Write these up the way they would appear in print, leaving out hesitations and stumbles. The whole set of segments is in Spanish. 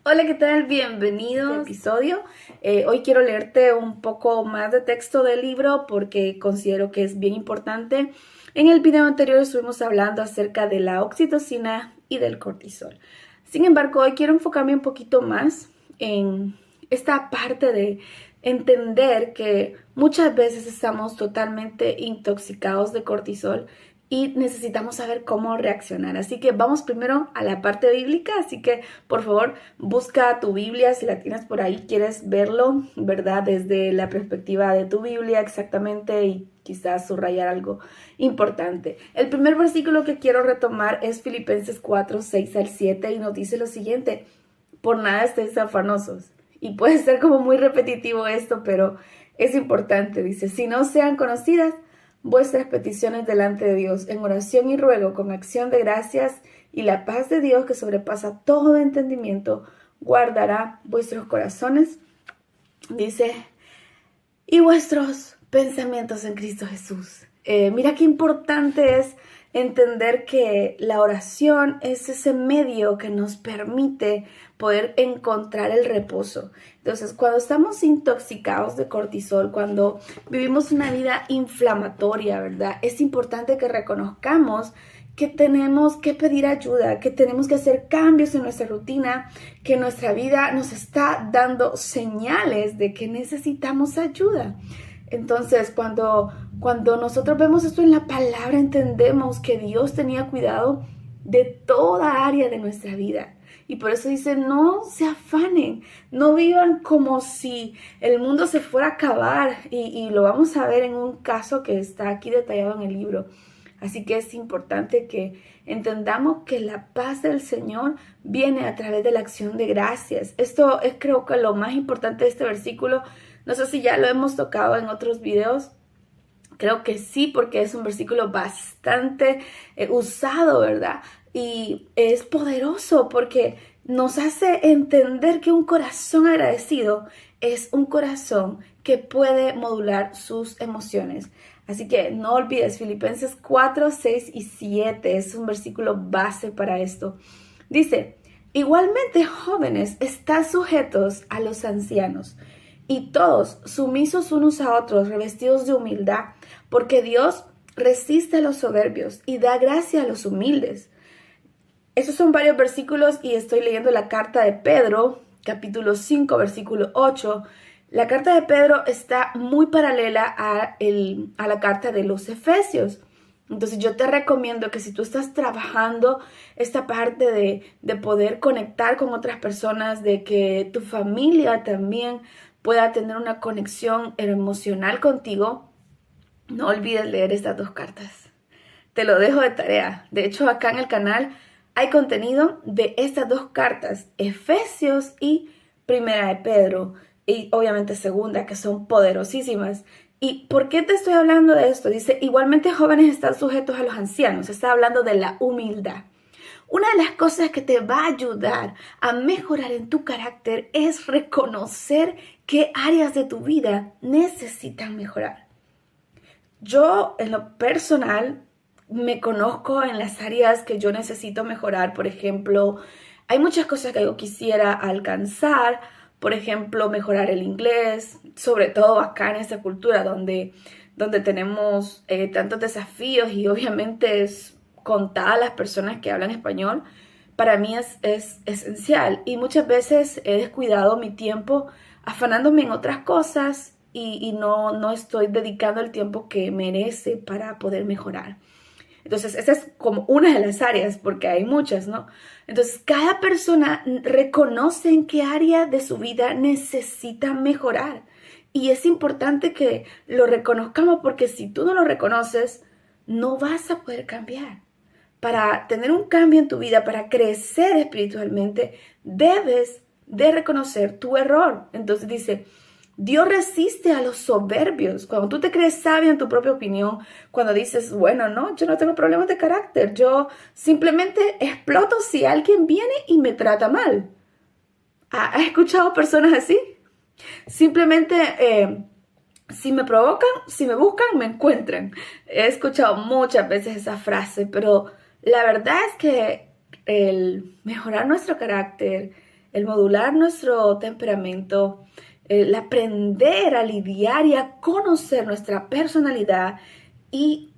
Hola, ¿qué tal? Bienvenido a este episodio. Hoy quiero leerte un poco más de texto del libro porque considero que es bien importante. En el video anterior estuvimos hablando acerca de la oxitocina y del cortisol. Sin embargo, hoy quiero enfocarme un poquito más en esta parte de entender que muchas veces estamos totalmente intoxicados de cortisol y necesitamos saber cómo reaccionar. Así que vamos primero a la parte bíblica, así que por favor busca tu Biblia si la tienes por ahí, quieres verlo, ¿verdad? Desde la perspectiva de tu Biblia exactamente y quizás subrayar algo importante. El primer versículo que quiero retomar es Filipenses 4, 6 al 7 y nos dice lo siguiente: por nada estéis afanosos. Y puede ser como muy repetitivo esto, pero es importante. Dice, si no sean conocidas vuestras peticiones delante de Dios en oración y ruego con acción de gracias, y la paz de Dios que sobrepasa todo entendimiento guardará vuestros corazones, dice, y vuestros pensamientos en Cristo Jesús. Mira qué importante es entender que la oración es ese medio que nos permite poder encontrar el reposo. Entonces, cuando estamos intoxicados de cortisol, cuando vivimos una vida inflamatoria, ¿verdad? Es importante que reconozcamos que tenemos que pedir ayuda, que tenemos que hacer cambios en nuestra rutina, que nuestra vida nos está dando señales de que necesitamos ayuda. Entonces, cuando nosotros vemos esto en la palabra, entendemos que Dios tenía cuidado de toda área de nuestra vida. Y por eso dice, no se afanen, no vivan como si el mundo se fuera a acabar. Y lo vamos a ver en un caso que está aquí detallado en el libro. Así que es importante que entendamos que la paz del Señor viene a través de la acción de gracias. Esto es, creo que, lo más importante de este versículo. No sé si ya lo hemos tocado en otros videos. Creo que sí, porque es un versículo bastante usado, ¿verdad? Y es poderoso porque nos hace entender que un corazón agradecido es un corazón que puede modular sus emociones. Así que no olvides, Filipenses 4, 6 y 7 es un versículo base para esto. Dice, igualmente jóvenes, estad sujetos a los ancianos, y todos sumisos unos a otros, revestidos de humildad, porque Dios resiste a los soberbios y da gracia a los humildes. Esos son varios versículos y estoy leyendo la carta de Pedro, capítulo 5, versículo 8. La carta de Pedro está muy paralela a la carta de los Efesios. Entonces yo te recomiendo que si tú estás trabajando esta parte de poder conectar con otras personas, de que tu familia también pueda tener una conexión emocional contigo, no olvides leer estas dos cartas. Te lo dejo de tarea. De hecho, acá en el canal hay contenido de estas dos cartas, Efesios y Primera de Pedro, y obviamente Segunda, que son poderosísimas. ¿Y por qué te estoy hablando de esto? Dice, igualmente jóvenes están sujetos a los ancianos. Está hablando de la humildad. Una de las cosas que te va a ayudar a mejorar en tu carácter es reconocer qué áreas de tu vida necesitan mejorar. Yo, en lo personal, me conozco en las áreas que yo necesito mejorar. Por ejemplo, hay muchas cosas que yo quisiera alcanzar. Por ejemplo, mejorar el inglés, sobre todo acá en esta cultura donde tenemos tantos desafíos y obviamente es contadas las personas que hablan español. Para mí es esencial y muchas veces he descuidado mi tiempo afanándome en otras cosas y no estoy dedicando el tiempo que merece para poder mejorar. Entonces, esa es como una de las áreas, porque hay muchas, ¿no? Entonces, cada persona reconoce en qué área de su vida necesita mejorar. Y es importante que lo reconozcamos, porque si tú no lo reconoces, no vas a poder cambiar. Para tener un cambio en tu vida, para crecer espiritualmente, debes de reconocer tu error. Entonces dice, Dios resiste a los soberbios. Cuando tú te crees sabio en tu propia opinión, cuando dices, bueno, no, yo no tengo problemas de carácter, yo simplemente exploto si alguien viene y me trata mal. ¿Has escuchado personas así? Simplemente, si me provocan, si me buscan, me encuentran. He escuchado muchas veces esa frase, pero la verdad es que el mejorar nuestro carácter, el modular nuestro temperamento, el aprender a lidiar y a conocer nuestra personalidad y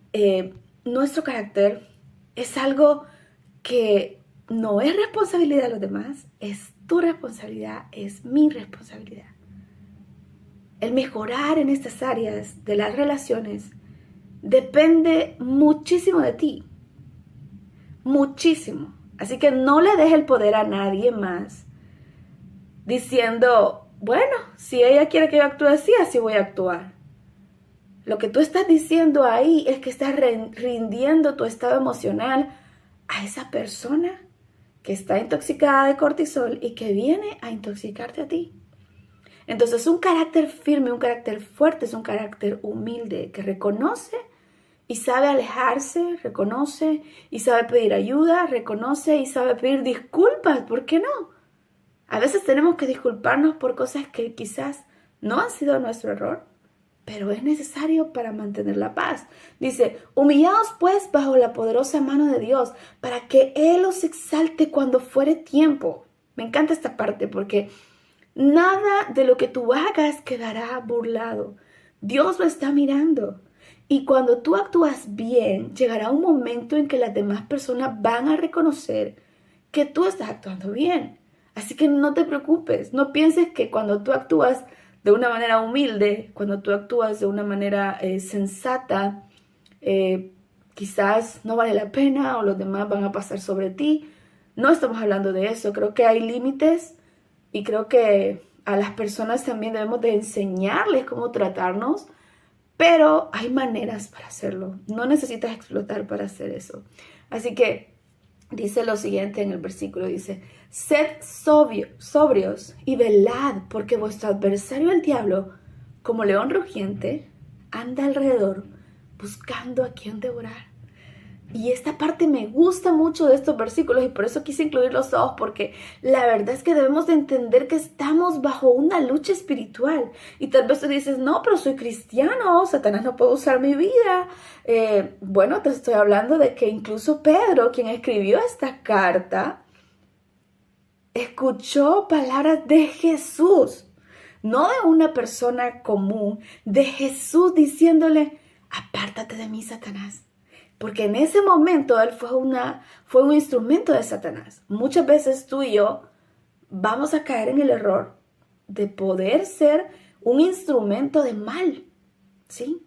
nuestro carácter es algo que no es responsabilidad de los demás, es tu responsabilidad, es mi responsabilidad. El mejorar en estas áreas de las relaciones depende muchísimo de ti, muchísimo. Así que no le dejes el poder a nadie más diciendo, bueno, si ella quiere que yo actúe así, así voy a actuar. Lo que tú estás diciendo ahí es que estás rindiendo tu estado emocional a esa persona que está intoxicada de cortisol y que viene a intoxicarte a ti. Entonces, un carácter firme, un carácter fuerte, es un carácter humilde que reconoce y sabe alejarse, reconoce y sabe pedir ayuda, reconoce y sabe pedir disculpas. ¿Por qué no? A veces tenemos que disculparnos por cosas que quizás no han sido nuestro error, pero es necesario para mantener la paz. Dice, humillaos pues bajo la poderosa mano de Dios, para que Él os exalte cuando fuere tiempo. Me encanta esta parte porque nada de lo que tú hagas quedará burlado. Dios lo está mirando. Y cuando tú actúas bien, llegará un momento en que las demás personas van a reconocer que tú estás actuando bien. Así que no te preocupes, no pienses que cuando tú actúas de una manera humilde, cuando tú actúas de una manera sensata, quizás no vale la pena o los demás van a pasar sobre ti. No estamos hablando de eso, creo que hay límites y creo que a las personas también debemos de enseñarles cómo tratarnos, pero hay maneras para hacerlo. No necesitas explotar para hacer eso. Así que dice lo siguiente en el versículo, dice, sed sobrios y velad, porque vuestro adversario el diablo, como león rugiente, anda alrededor buscando a quien devorar. Y esta parte me gusta mucho de estos versículos y por eso quise incluirlos todos, porque la verdad es que debemos de entender que estamos bajo una lucha espiritual. Y tal vez tú dices, no, pero soy cristiano, Satanás no puede usar mi vida. Bueno, te estoy hablando de que incluso Pedro, quien escribió esta carta, escuchó palabras de Jesús, no de una persona común, de Jesús diciéndole, apártate de mí, Satanás. Porque en ese momento él fue un instrumento de Satanás. Muchas veces tú y yo vamos a caer en el error de poder ser un instrumento de mal, ¿sí?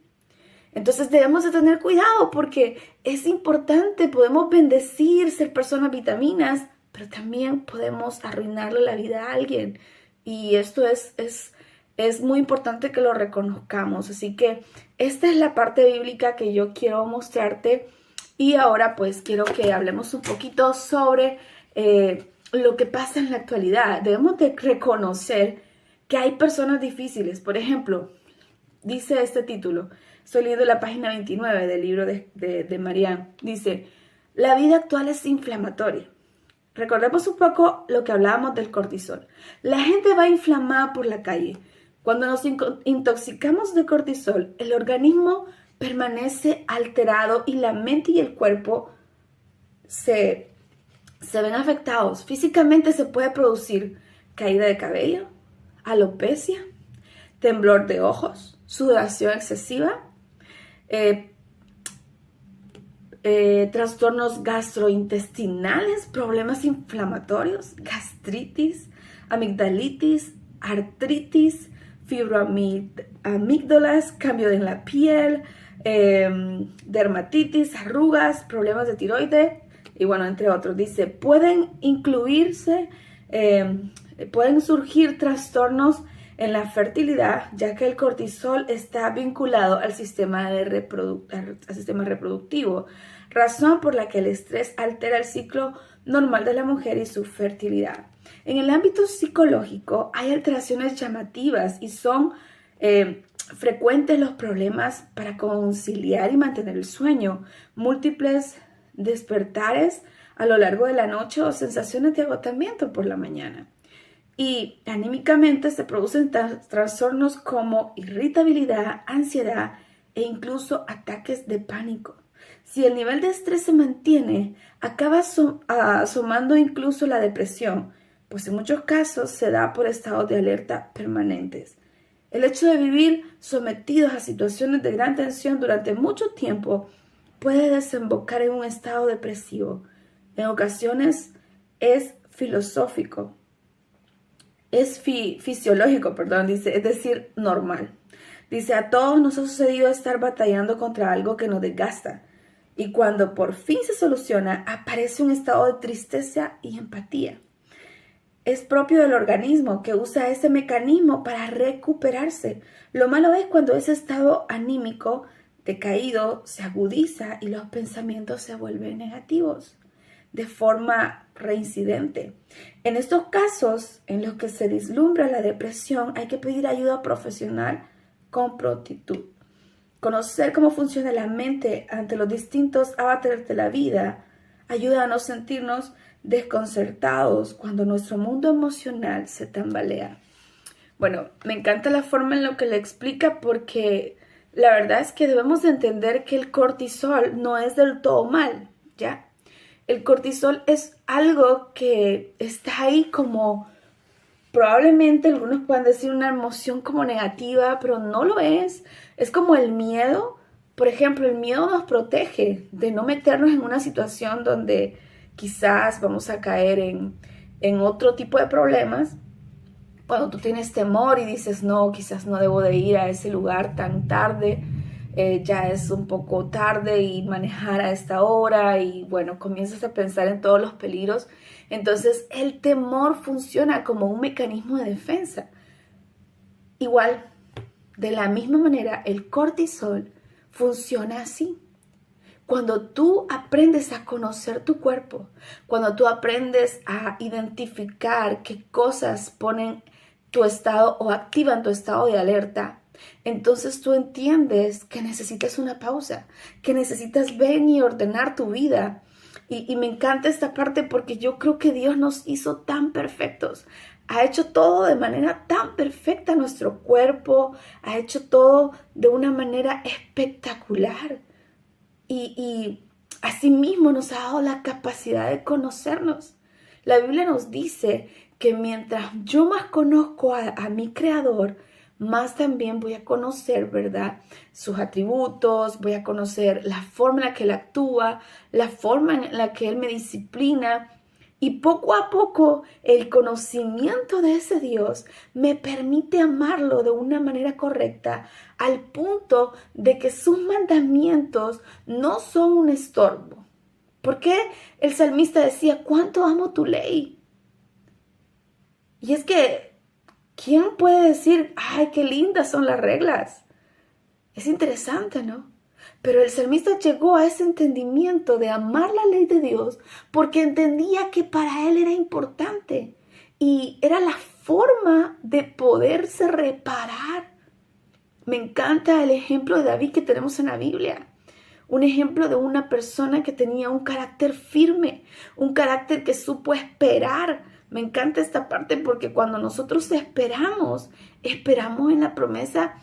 Entonces debemos de tener cuidado porque es importante, podemos bendecir, ser personas vitaminas, pero también podemos arruinarle la vida a alguien. Y esto es muy importante que lo reconozcamos. Así que esta es la parte bíblica que yo quiero mostrarte. Y ahora pues quiero que hablemos un poquito sobre lo que pasa en la actualidad. Debemos de reconocer que hay personas difíciles. Por ejemplo, dice este título, estoy leyendo la página 29 del libro de Marianne. Dice, la vida actual es inflamatoria. Recordemos un poco lo que hablábamos del cortisol. La gente va inflamada por la calle. Cuando nos intoxicamos de cortisol, el organismo permanece alterado y la mente y el cuerpo se ven afectados. Físicamente se puede producir caída de cabello, alopecia, temblor de ojos, sudoración excesiva, trastornos gastrointestinales, problemas inflamatorios, gastritis, amigdalitis, artritis, fibroamígdalas, cambio en la piel, dermatitis, arrugas, problemas de tiroides y bueno, entre otros. Dice, pueden surgir trastornos en la fertilidad, ya que el cortisol está vinculado al sistema reproductivo, razón por la que el estrés altera el ciclo normal de la mujer y su fertilidad. En el ámbito psicológico hay alteraciones llamativas y son frecuentes los problemas para conciliar y mantener el sueño, múltiples despertares a lo largo de la noche o sensaciones de agotamiento por la mañana. Y anímicamente se producen trastornos como irritabilidad, ansiedad e incluso ataques de pánico. Si el nivel de estrés se mantiene, acaba asomando incluso la depresión, pues en muchos casos se da por estados de alerta permanentes. El hecho de vivir sometidos a situaciones de gran tensión durante mucho tiempo puede desembocar en un estado depresivo. En ocasiones es filosófico, es fisiológico, dice, es decir, normal. Dice, a todos nos ha sucedido estar batallando contra algo que nos desgasta. Y cuando por fin se soluciona, aparece un estado de tristeza y empatía. Es propio del organismo que usa ese mecanismo para recuperarse. Lo malo es cuando ese estado anímico decaído se agudiza y los pensamientos se vuelven negativos de forma reincidente. En estos casos en los que se vislumbra la depresión, hay que pedir ayuda profesional con prontitud. Conocer cómo funciona la mente ante los distintos avatares de la vida ayuda a no sentirnos desconcertados cuando nuestro mundo emocional se tambalea. Bueno, me encanta la forma en la que le explica, porque la verdad es que debemos de entender que el cortisol no es del todo mal, ¿ya? El cortisol es algo que está ahí como, probablemente algunos puedan decir una emoción como negativa, pero no lo es. Es como el miedo. Por ejemplo, el miedo nos protege de no meternos en una situación donde quizás vamos a caer en otro tipo de problemas. Cuando tú tienes temor y dices, no, quizás no debo de ir a ese lugar tan tarde, ya es un poco tarde y manejar a esta hora, y bueno, comienzas a pensar en todos los peligros. Entonces el temor funciona como un mecanismo de defensa. Igual, de la misma manera, el cortisol funciona así. Cuando tú aprendes a conocer tu cuerpo, cuando tú aprendes a identificar qué cosas ponen tu estado o activan tu estado de alerta, entonces tú entiendes que necesitas una pausa, que necesitas ver y ordenar tu vida. Y me encanta esta parte, porque yo creo que Dios nos hizo tan perfectos. Ha hecho todo de manera tan perfecta nuestro cuerpo, ha hecho todo de una manera espectacular. Y asimismo nos ha dado la capacidad de conocernos. La Biblia nos dice que mientras yo más conozco a mi Creador, más también voy a conocer, ¿verdad?, sus atributos, voy a conocer la forma en la que Él actúa, la forma en la que Él me disciplina. Y poco a poco el conocimiento de ese Dios me permite amarlo de una manera correcta, al punto de que sus mandamientos no son un estorbo. Porque el salmista decía, ¿cuánto amo tu ley? Y es que, ¿quién puede decir, ay, qué lindas son las reglas? Es interesante, ¿no? Pero el salmista llegó a ese entendimiento de amar la ley de Dios porque entendía que para él era importante y era la forma de poderse reparar. Me encanta el ejemplo de David que tenemos en la Biblia. Un ejemplo de una persona que tenía un carácter firme, un carácter que supo esperar. Me encanta esta parte porque cuando nosotros esperamos en la promesa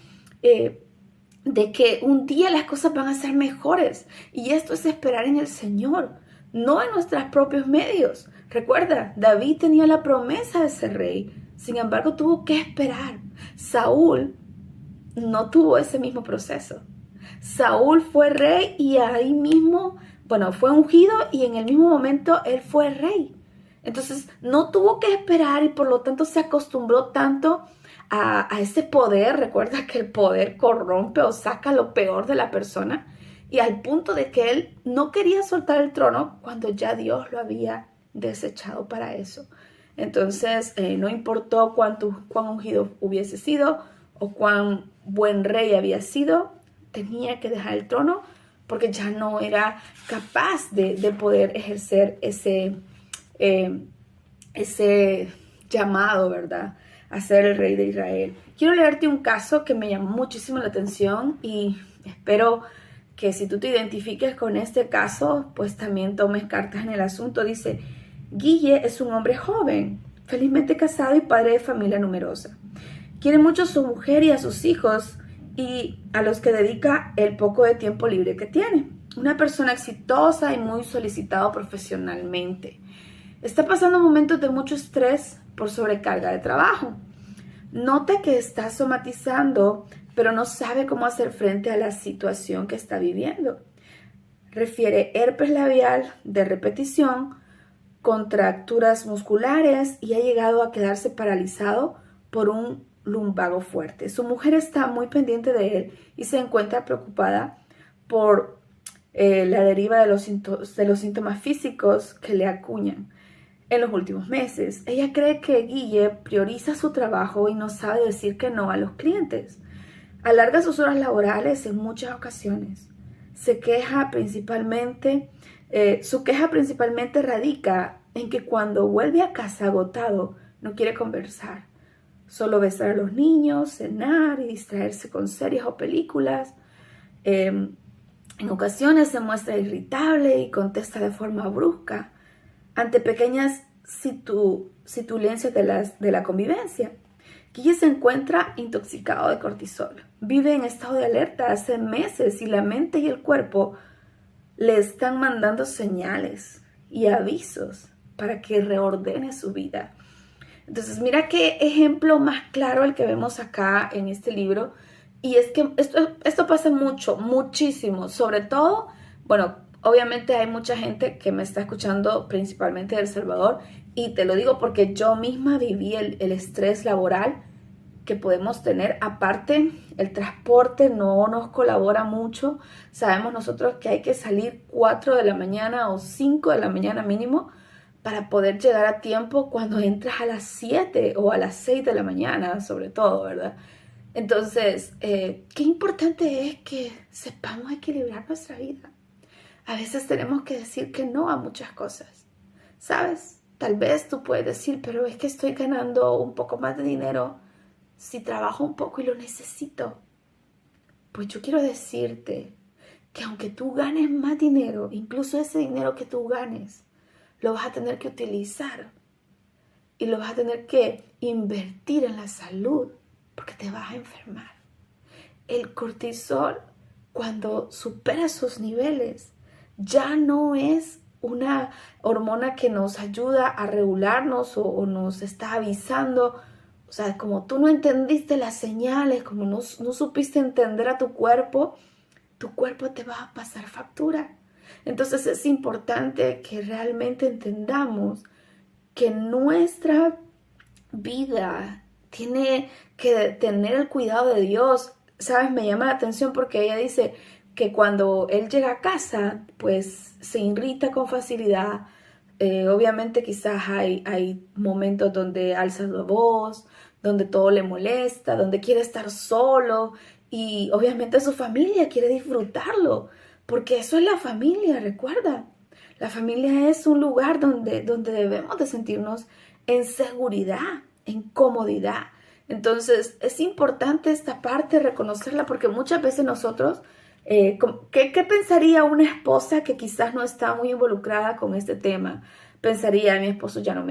de que un día las cosas van a ser mejores. Y esto es esperar en el Señor, no en nuestros propios medios. Recuerda, David tenía la promesa de ser rey, sin embargo tuvo que esperar. Saúl no tuvo ese mismo proceso. Saúl fue rey y ahí mismo, fue ungido y en el mismo momento él fue rey. Entonces no tuvo que esperar y por lo tanto se acostumbró tanto a ese poder. Recuerda que el poder corrompe o saca lo peor de la persona, y al punto de que él no quería soltar el trono cuando ya Dios lo había desechado para eso. Entonces no importó cuán ungido hubiese sido o cuán buen rey había sido, tenía que dejar el trono porque ya no era capaz de poder ejercer ese llamado, ¿verdad?, a ser el rey de Israel. Quiero leerte un caso que me llamó muchísimo la atención y espero que si tú te identifiques con este caso, pues también tomes cartas en el asunto. Dice, Guille es un hombre joven, felizmente casado y padre de familia numerosa. Quiere mucho a su mujer y a sus hijos y a los que dedica el poco de tiempo libre que tiene. Una persona exitosa y muy solicitado profesionalmente. está pasando momentos de mucho estrés por sobrecarga de trabajo. Nota que está somatizando, pero no sabe cómo hacer frente a la situación que está viviendo. Refiere herpes labial de repetición, contracturas musculares y ha llegado a quedarse paralizado por un lumbago fuerte. Su mujer está muy pendiente de él y se encuentra preocupada por la deriva de los síntomas físicos que le acuñan en los últimos meses. Ella cree que Guille prioriza su trabajo y no sabe decir que no a los clientes. Alarga sus horas laborales en muchas ocasiones. Su queja principalmente radica en que cuando vuelve a casa agotado no quiere conversar. Solo besar a los niños, cenar y distraerse con series o películas. En ocasiones se muestra irritable y contesta de forma brusca ante pequeñas situlencias de la convivencia. Guille se encuentra intoxicado de cortisol. Vive en estado de alerta hace meses y la mente y el cuerpo le están mandando señales y avisos para que reordene su vida. Entonces, mira qué ejemplo más claro el que vemos acá en este libro. Y es que esto pasa muchísimo. Sobre todo, bueno, obviamente hay mucha gente que me está escuchando principalmente de El Salvador. Y te lo digo porque yo misma viví el estrés laboral que podemos tener. Aparte, el transporte no nos colabora mucho. Sabemos nosotros que hay que salir 4 de la mañana o 5 de la mañana mínimo para poder llegar a tiempo cuando entras a las 7 o a las 6 de la mañana, sobre todo, ¿verdad? Entonces, qué importante es que sepamos equilibrar nuestra vida. A veces tenemos que decir que no a muchas cosas, ¿sabes? Tal vez tú puedes decir, pero es que estoy ganando un poco más de dinero si trabajo un poco y lo necesito. Pues yo quiero decirte que aunque tú ganes más dinero, incluso ese dinero que tú ganes, lo vas a tener que utilizar y lo vas a tener que invertir en la salud porque te vas a enfermar. El cortisol, cuando supera sus niveles, ya no es una hormona que nos ayuda a regularnos o nos está avisando. O sea, como tú no entendiste las señales, como no supiste entender a tu cuerpo te va a pasar factura. Entonces es importante que realmente entendamos que nuestra vida tiene que tener el cuidado de Dios. ¿Sabes? Me llama la atención porque ella dice que cuando él llega a casa, pues se irrita con facilidad. Obviamente quizás hay momentos donde alza la voz, donde todo le molesta, donde quiere estar solo y obviamente su familia quiere disfrutarlo, porque eso es la familia, recuerda. La familia es un lugar donde debemos de sentirnos en seguridad, en comodidad. Entonces es importante esta parte reconocerla porque muchas veces nosotros, ¿qué pensaría una esposa que quizás no está muy involucrada con este tema? Pensaría, mi esposo ya no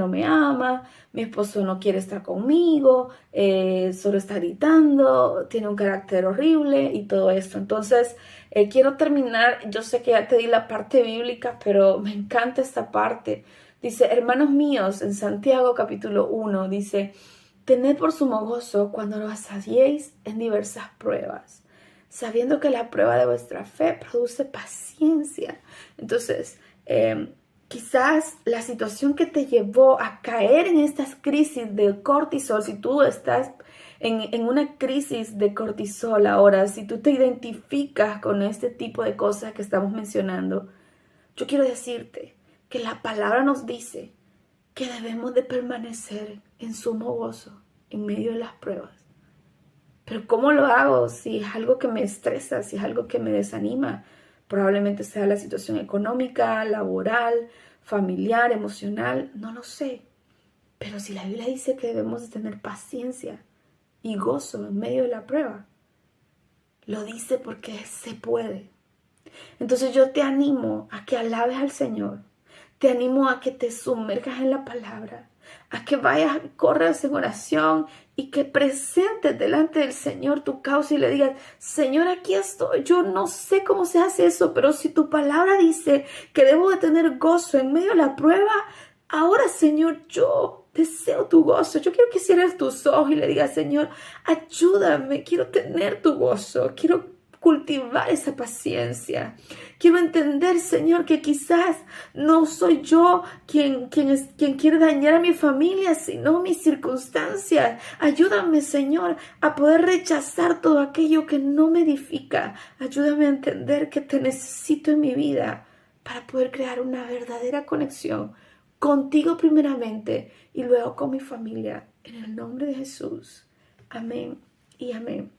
me ama, mi esposo no quiere estar conmigo, solo está gritando, tiene un carácter horrible y todo esto. Entonces, quiero terminar, yo sé que ya te di la parte bíblica, pero me encanta esta parte. Dice, hermanos míos, en Santiago capítulo 1, dice, tened por sumo gozo cuando os halléis en diversas pruebas, sabiendo que la prueba de vuestra fe produce paciencia. Entonces, quizás la situación que te llevó a caer en estas crisis de cortisol, si tú estás en una crisis de cortisol ahora, si tú te identificas con este tipo de cosas que estamos mencionando, yo quiero decirte que la palabra nos dice que debemos de permanecer en sumo gozo en medio de las pruebas. Pero ¿cómo lo hago si es algo que me estresa, si es algo que me desanima? Probablemente sea la situación económica, laboral, familiar, emocional, no lo sé. Pero si la Biblia dice que debemos de tener paciencia y gozo en medio de la prueba, lo dice porque se puede. Entonces yo te animo a que alabes al Señor. Te animo a que te sumerjas en la palabra, a que vayas, corras en oración y que presentes delante del Señor tu causa y le digas, Señor, aquí estoy, yo no sé cómo se hace eso, pero si tu palabra dice que debo de tener gozo en medio de la prueba, Ahora, Señor, yo deseo tu gozo. Yo quiero que cierres tus ojos y le digas, Señor, ayúdame. Quiero tener tu gozo. Quiero cultivar esa paciencia. Quiero entender, Señor, que quizás no soy yo quien quiere dañar a mi familia, sino mis circunstancias. Ayúdame, Señor, a poder rechazar todo aquello que no me edifica. Ayúdame a entender que te necesito en mi vida para poder crear una verdadera conexión contigo primeramente y luego con mi familia. En el nombre de Jesús. Amén y amén.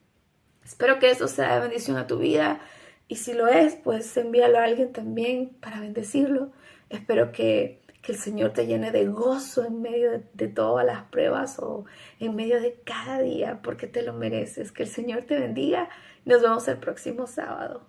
Espero que eso sea de bendición a tu vida. Y si lo es, pues envíalo a alguien también para bendecirlo. Espero que el Señor te llene de gozo en medio de todas las pruebas o en medio de cada día, porque te lo mereces. Que el Señor te bendiga. Nos vemos el próximo sábado.